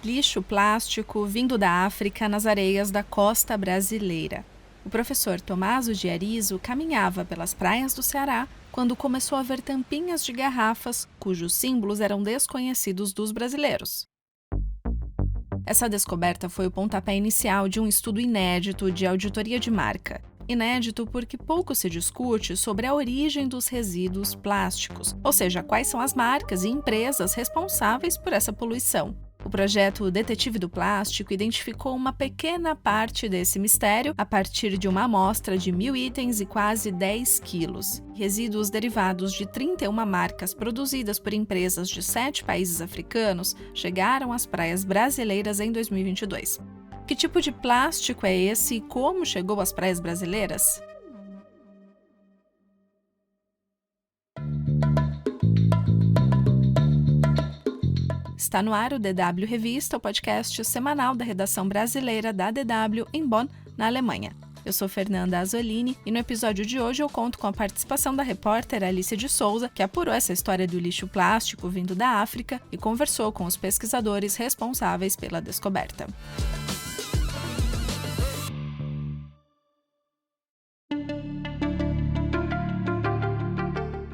lixo plástico vindo da África nas areias da costa brasileira. O professor Tommaso de Arizo caminhava pelas praias do Ceará quando começou a ver tampinhas de garrafas cujos símbolos eram desconhecidos dos brasileiros. Essa descoberta foi o pontapé inicial de um estudo inédito de auditoria de marca. Inédito porque pouco se discute sobre a origem dos resíduos plásticos, ou seja, quais são as marcas e empresas responsáveis por essa poluição. O projeto Detetive do Plástico identificou uma pequena parte desse mistério a partir de uma amostra de 1.000 itens e quase 10 quilos. Resíduos derivados de 31 marcas produzidas por empresas de 7 países africanos chegaram às praias brasileiras em 2022. Que tipo de plástico é esse e como chegou às praias brasileiras? Está no ar o DW Revista, o podcast semanal da redação brasileira da DW em Bonn, na Alemanha. Eu sou Fernanda Azzolini e no episódio de hoje eu conto com a participação da repórter Alice de Souza, que apurou essa história do lixo plástico vindo da África e conversou com os pesquisadores responsáveis pela descoberta.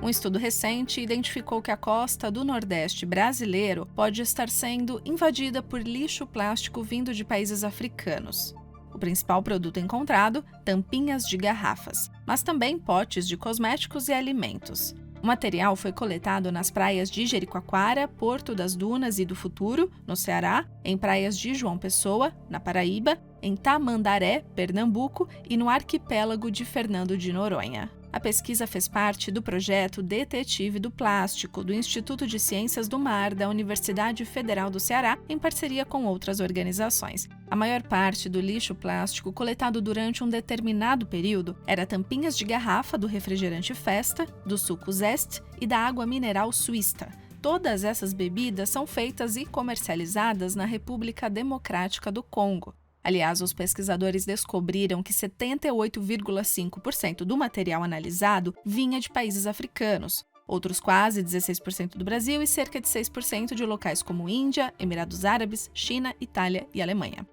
Um estudo recente identificou que a costa do Nordeste brasileiro pode estar sendo invadida por lixo plástico vindo de países africanos. O principal produto encontrado, tampinhas de garrafas, mas também potes de cosméticos e alimentos. O material foi coletado nas praias de Jericoacoara, Porto das Dunas e do Futuro, no Ceará, em praias de João Pessoa, na Paraíba, em Tamandaré, Pernambuco e no arquipélago de Fernando de Noronha. A pesquisa fez parte do projeto Detetive do Plástico, do Instituto de Ciências do Mar da Universidade Federal do Ceará, em parceria com outras organizações. A maior parte do lixo plástico coletado durante um determinado período era tampinhas de garrafa do refrigerante Festa, do suco Zest e da água mineral Suísta. Todas essas bebidas são feitas e comercializadas na República Democrática do Congo. Aliás, os pesquisadores descobriram que 78,5% do material analisado vinha de países africanos, outros quase 16% do Brasil e cerca de 6% de locais como Índia, Emirados Árabes, China, Itália e Alemanha.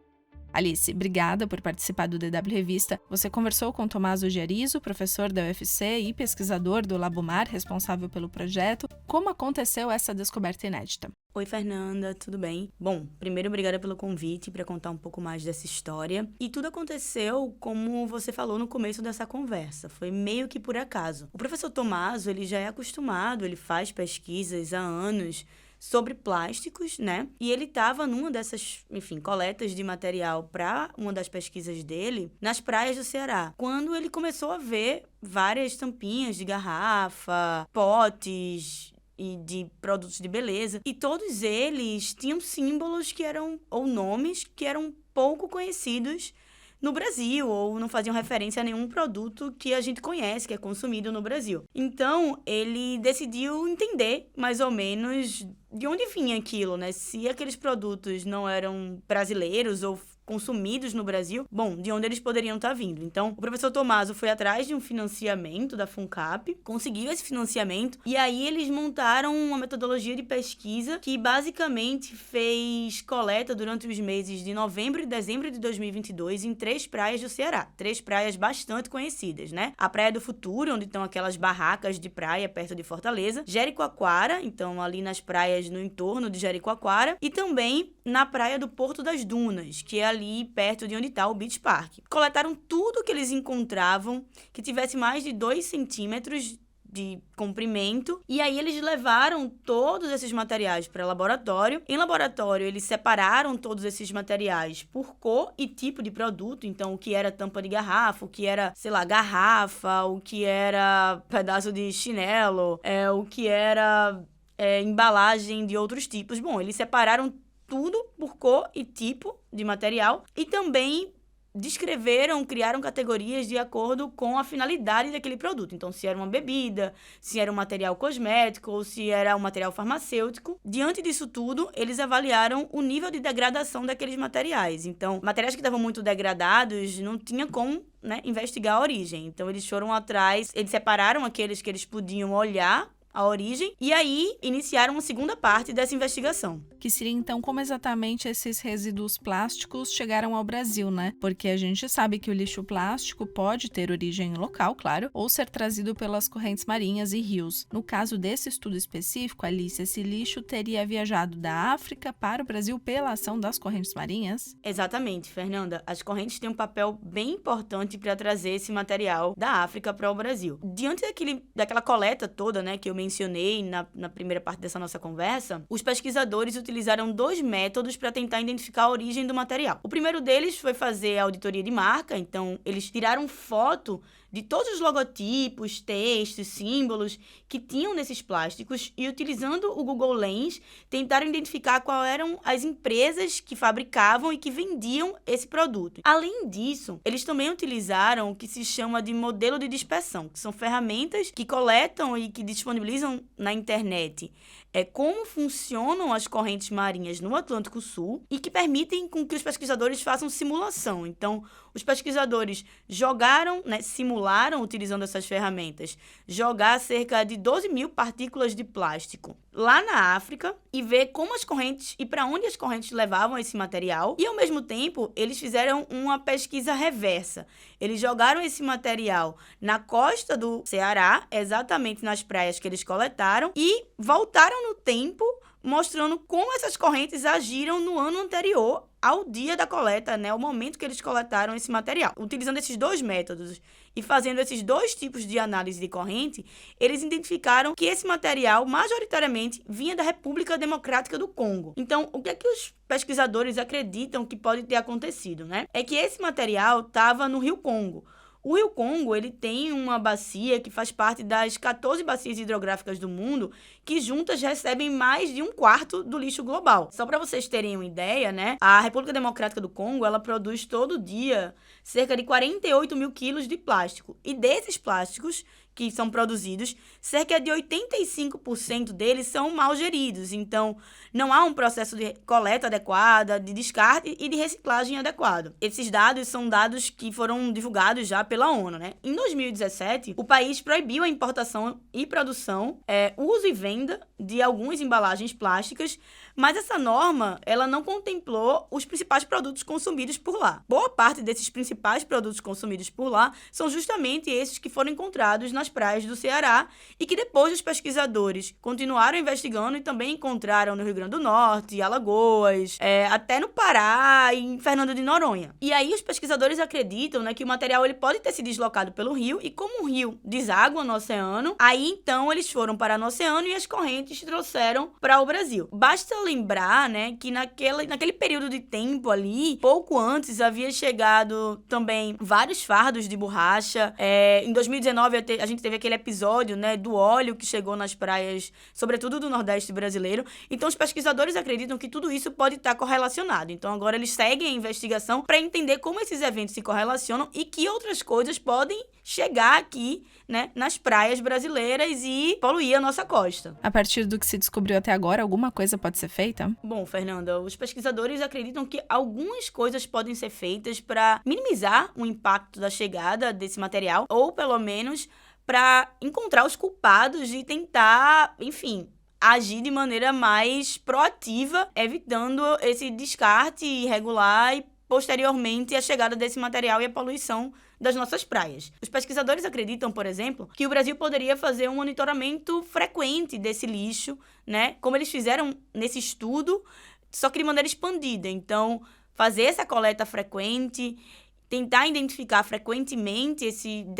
Alice, obrigada por participar do DW Revista. Você conversou com Tommaso de Arizo, professor da UFC e pesquisador do Labumar, responsável pelo projeto. Como aconteceu essa descoberta inédita? Oi, Fernanda, tudo bem? Bom, primeiro, obrigada pelo convite para contar um pouco mais dessa história. E tudo aconteceu como você falou no começo dessa conversa, foi meio que por acaso. O professor Tommaso, ele já é acostumado, ele faz pesquisas há anos sobre plásticos, né? E ele estava numa dessas, coletas de material para uma das pesquisas dele nas praias do Ceará, quando ele começou a ver várias tampinhas de garrafa, potes e de produtos de beleza, e todos eles tinham símbolos que eram, ou nomes que eram pouco conhecidos no Brasil, ou não faziam referência a nenhum produto que a gente conhece, que é consumido no Brasil. Então, ele decidiu entender, mais ou menos, de onde vinha aquilo, né? Se aqueles produtos não eram brasileiros ou consumidos no Brasil, bom, de onde eles poderiam estar vindo. Então, o professor Tommaso foi atrás de um financiamento da FUNCAP, conseguiu esse financiamento, e aí eles montaram uma metodologia de pesquisa que basicamente fez coleta durante os meses de novembro e dezembro de 2022 em 3 praias do Ceará. 3 praias bastante conhecidas, né? A Praia do Futuro, onde estão aquelas barracas de praia perto de Fortaleza, Jericoacoara, então ali nas praias no entorno de Jericoacoara, e também na Praia do Porto das Dunas, que é ali perto de onde está o Beach Park. Coletaram tudo que eles encontravam que tivesse mais de 2 centímetros de comprimento, e aí eles levaram todos esses materiais para laboratório. Em laboratório, eles separaram todos esses materiais por cor e tipo de produto, então o que era tampa de garrafa, o que era, garrafa, o que era pedaço de chinelo, o que era embalagem de outros tipos. Bom, eles separaram tudo por cor e tipo de material e também criaram categorias de acordo com a finalidade daquele produto. Então, se era uma bebida, se era um material cosmético ou se era um material farmacêutico. Diante disso tudo, eles avaliaram o nível de degradação daqueles materiais. Então, materiais que estavam muito degradados, não tinha como, investigar a origem. Então, eles foram atrás, eles separaram aqueles que eles podiam olhar a origem, e aí iniciaram uma segunda parte dessa investigação. Que seria então como exatamente esses resíduos plásticos chegaram ao Brasil, né? Porque a gente sabe que o lixo plástico pode ter origem local, claro, ou ser trazido pelas correntes marinhas e rios. No caso desse estudo específico, Alice, esse lixo teria viajado da África para o Brasil pela ação das correntes marinhas? Exatamente, Fernanda. As correntes têm um papel bem importante para trazer esse material da África para o Brasil. Diante daquela coleta toda, né, que eu mencionei na primeira parte dessa nossa conversa, os pesquisadores utilizaram 2 métodos para tentar identificar a origem do material. O primeiro deles foi fazer a auditoria de marca, então eles tiraram foto de todos os logotipos, textos, símbolos que tinham nesses plásticos e, utilizando o Google Lens, tentaram identificar quais eram as empresas que fabricavam e que vendiam esse produto. Além disso, eles também utilizaram o que se chama de modelo de dispersão, que são ferramentas que coletam e que disponibilizam na internet como funcionam as correntes marinhas no Atlântico Sul e que permitem com que os pesquisadores façam simulação. Então, os pesquisadores simularam, utilizando essas ferramentas, jogar cerca de 12 mil partículas de plástico lá na África e ver como as correntes e para onde as correntes levavam esse material. E, ao mesmo tempo, eles fizeram uma pesquisa reversa. Eles jogaram esse material na costa do Ceará, exatamente nas praias que eles coletaram, e voltaram no tempo, mostrando como essas correntes agiram no ano anterior ao dia da coleta, né, o momento que eles coletaram esse material. Utilizando esses 2 métodos e fazendo esses 2 tipos de análise de corrente, eles identificaram que esse material, majoritariamente, vinha da República Democrática do Congo. Então, o que é que os pesquisadores acreditam que pode ter acontecido, né? É que esse material estava no Rio Congo. O Rio Congo, ele tem uma bacia que faz parte das 14 bacias hidrográficas do mundo, que juntas recebem mais de 1/4 do lixo global. Só para vocês terem uma ideia, né? A República Democrática do Congo, ela produz todo dia cerca de 48 mil quilos de plástico. E desses plásticos que são produzidos, cerca de 85% deles são mal geridos. Então, não há um processo de coleta adequada, de descarte e de reciclagem adequado. Esses dados são dados que foram divulgados já pela ONU, né? Em 2017, o país proibiu a importação e produção, uso e venda de algumas embalagens plásticas, mas essa norma, ela não contemplou os principais produtos consumidos por lá. Boa parte desses principais produtos consumidos por lá são justamente esses que foram encontrados nas praias do Ceará e que depois os pesquisadores continuaram investigando e também encontraram no Rio Grande do Norte, Alagoas, até no Pará e em Fernando de Noronha. E aí os pesquisadores acreditam, né, que o material ele pode ter se deslocado pelo rio e como o rio deságua no oceano, aí então eles foram parar no oceano e as correntes trouxeram para o Brasil. Basta lembrar, né, que naquele período de tempo ali, pouco antes, havia chegado também vários fardos de borracha. Em 2019, a gente teve aquele episódio, né, do óleo que chegou nas praias, sobretudo do Nordeste brasileiro. Então, os pesquisadores acreditam que tudo isso pode estar correlacionado. Então, agora eles seguem a investigação para entender como esses eventos se correlacionam e que outras coisas podem chegar aqui, né, nas praias brasileiras e poluir a nossa costa. A partir do que se descobriu até agora, alguma coisa pode ser feita? Bom, Fernanda, os pesquisadores acreditam que algumas coisas podem ser feitas para minimizar o impacto da chegada desse material, ou pelo menos para encontrar os culpados e tentar, enfim, agir de maneira mais proativa, evitando esse descarte irregular e, posteriormente, a chegada desse material e a poluição das nossas praias. Os pesquisadores acreditam, por exemplo, que o Brasil poderia fazer um monitoramento frequente desse lixo, né? Como eles fizeram nesse estudo, só que de maneira expandida. Então, fazer essa coleta frequente, tentar identificar frequentemente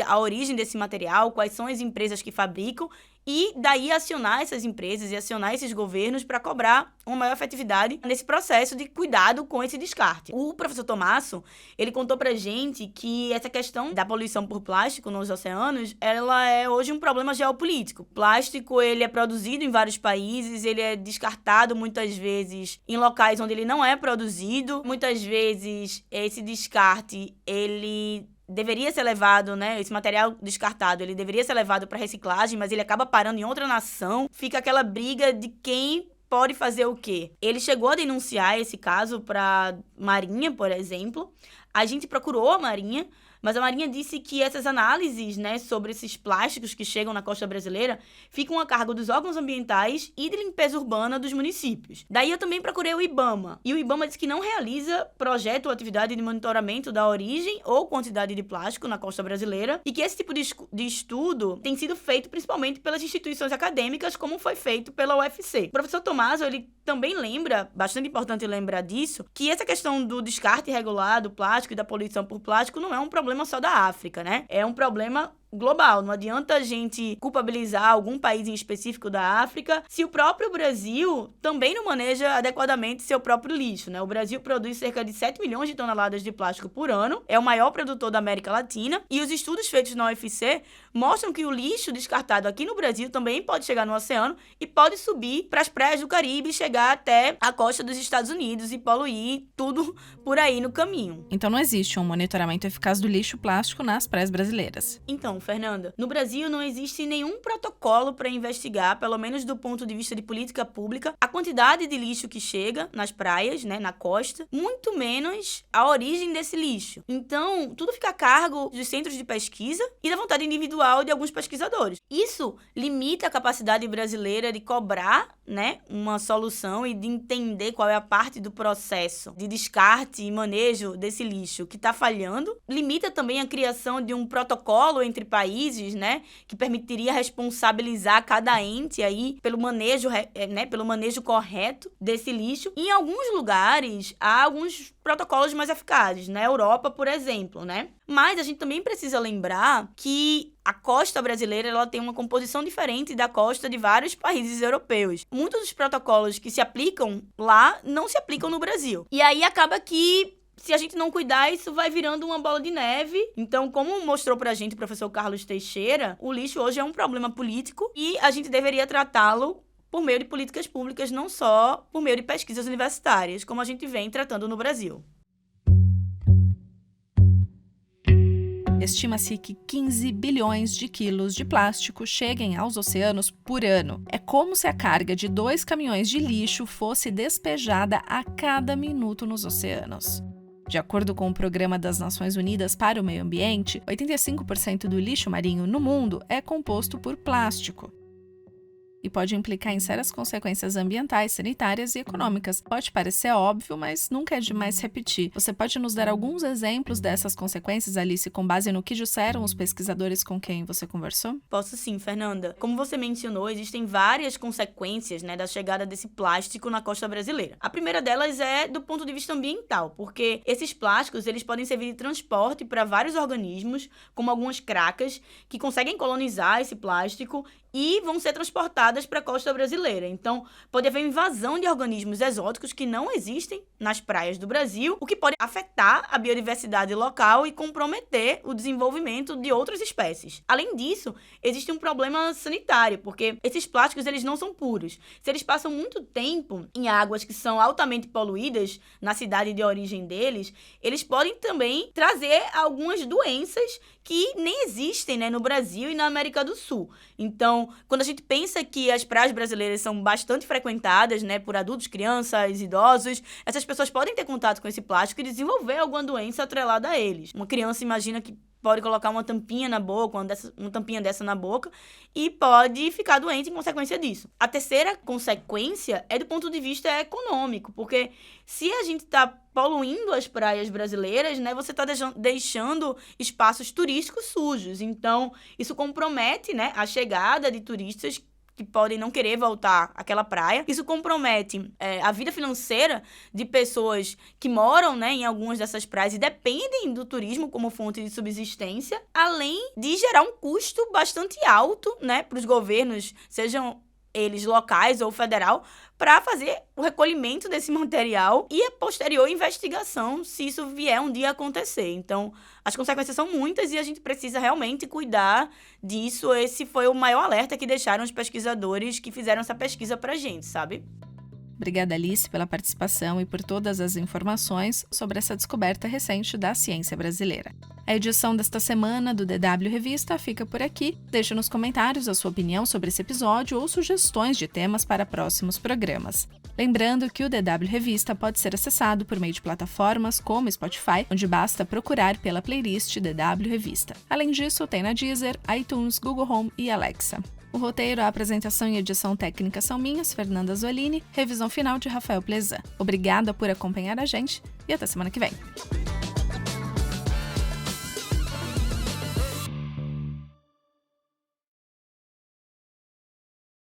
a origem desse material, quais são as empresas que fabricam, e daí acionar essas empresas e acionar esses governos para cobrar uma maior efetividade nesse processo de cuidado com esse descarte. O professor Tomasso, ele contou pra gente que essa questão da poluição por plástico nos oceanos, ela é hoje um problema geopolítico. O plástico, ele é produzido em vários países, ele é descartado muitas vezes em locais onde ele não é produzido. Muitas vezes esse descarte, ele deveria ser levado, né, esse material descartado, ele deveria ser levado para reciclagem, mas ele acaba parando em outra nação. Fica aquela briga de quem pode fazer o quê. Ele chegou a denunciar esse caso para a Marinha, por exemplo. A gente procurou a Marinha Mas a Marinha disse que essas análises, né, sobre esses plásticos que chegam na costa brasileira ficam a cargo dos órgãos ambientais e de limpeza urbana dos municípios. Daí eu também procurei o IBAMA. E o IBAMA disse que não realiza projeto ou atividade de monitoramento da origem ou quantidade de plástico na costa brasileira e que esse tipo de estudo tem sido feito principalmente pelas instituições acadêmicas, como foi feito pela UFC. O professor Tomaso, ele também lembra, bastante importante lembrar disso, que essa questão do descarte irregular do plástico e da poluição por plástico não é um problema só da África, né? É um problema global. Não adianta a gente culpabilizar algum país em específico da África se o próprio Brasil também não maneja adequadamente seu próprio lixo, né? O Brasil produz cerca de 7 milhões de toneladas de plástico por ano, é o maior produtor da América Latina, e os estudos feitos na UFC mostram que o lixo descartado aqui no Brasil também pode chegar no oceano e pode subir para as praias do Caribe e chegar até a costa dos Estados Unidos e poluir tudo por aí no caminho. Então não existe um monitoramento eficaz do lixo plástico nas praias brasileiras. Então, Fernanda, no Brasil não existe nenhum protocolo para investigar, pelo menos do ponto de vista de política pública, a quantidade de lixo que chega nas praias, né, na costa, muito menos a origem desse lixo. Então, tudo fica a cargo dos centros de pesquisa e da vontade individual de alguns pesquisadores. Isso limita a capacidade brasileira de cobrar, né, uma solução e de entender qual é a parte do processo de descarte e manejo desse lixo que está falhando. Limita também a criação de um protocolo entre países, né, que permitiria responsabilizar cada ente aí pelo manejo, né, pelo manejo correto desse lixo. E em alguns lugares há alguns protocolos mais eficazes, na Europa, por exemplo, né? Mas a gente também precisa lembrar que a costa brasileira ela tem uma composição diferente da costa de vários países europeus. Muitos dos protocolos que se aplicam lá não se aplicam no Brasil. E aí acaba que se a gente não cuidar, isso vai virando uma bola de neve. Então, como mostrou pra gente o professor Carlos Teixeira, o lixo hoje é um problema político e a gente deveria tratá-lo por meio de políticas públicas, não só por meio de pesquisas universitárias, como a gente vem tratando no Brasil. Estima-se que 15 bilhões de quilos de plástico cheguem aos oceanos por ano. É como se a carga de 2 caminhões de lixo fosse despejada a cada minuto nos oceanos. De acordo com o Programa das Nações Unidas para o Meio Ambiente, 85% do lixo marinho no mundo é composto por plástico e pode implicar em sérias consequências ambientais, sanitárias e econômicas. Pode parecer óbvio, mas nunca é demais repetir. Você pode nos dar alguns exemplos dessas consequências, Alice, com base no que disseram os pesquisadores com quem você conversou? Posso sim, Fernanda. Como você mencionou, existem várias consequências, né, da chegada desse plástico na costa brasileira. A primeira delas é do ponto de vista ambiental, porque esses plásticos eles podem servir de transporte para vários organismos, como algumas cracas, que conseguem colonizar esse plástico e vão ser transportadas para a costa brasileira. Então, pode haver invasão de organismos exóticos que não existem nas praias do Brasil, o que pode afetar a biodiversidade local e comprometer o desenvolvimento de outras espécies. Além disso, existe um problema sanitário, porque esses plásticos eles não são puros. Se eles passam muito tempo em águas que são altamente poluídas na cidade de origem deles, eles podem também trazer algumas doenças que nem existem, né, no Brasil e na América do Sul. Então, quando a gente pensa que as praias brasileiras são bastante frequentadas, né, por adultos, crianças, idosos, essas pessoas podem ter contato com esse plástico e desenvolver alguma doença atrelada a eles. Uma criança imagina que pode colocar uma tampinha na boca, uma tampinha dessa na boca, e pode ficar doente em consequência disso. A terceira consequência é do ponto de vista econômico, porque se a gente está poluindo as praias brasileiras, né, você está deixando espaços turísticos sujos. Então, isso compromete, né, a chegada de turistas que podem não querer voltar àquela praia. Isso compromete a vida financeira de pessoas que moram, né, em algumas dessas praias e dependem do turismo como fonte de subsistência, além de gerar um custo bastante alto, né, para os governos, sejam eles locais ou federal, para fazer o recolhimento desse material e a posterior investigação, se isso vier um dia acontecer. Então, as consequências são muitas e a gente precisa realmente cuidar disso. Esse foi o maior alerta que deixaram os pesquisadores que fizeram essa pesquisa pra gente, sabe? Obrigada, Alice, pela participação e por todas as informações sobre essa descoberta recente da ciência brasileira. A edição desta semana do DW Revista fica por aqui. Deixe nos comentários a sua opinião sobre esse episódio ou sugestões de temas para próximos programas. Lembrando que o DW Revista pode ser acessado por meio de plataformas como Spotify, onde basta procurar pela playlist DW Revista. Além disso, tem na Deezer, iTunes, Google Home e Alexa. O roteiro, a apresentação e edição técnica são minhas, Fernanda Zolini, revisão final de Rafael Plezan. Obrigada por acompanhar a gente e até semana que vem.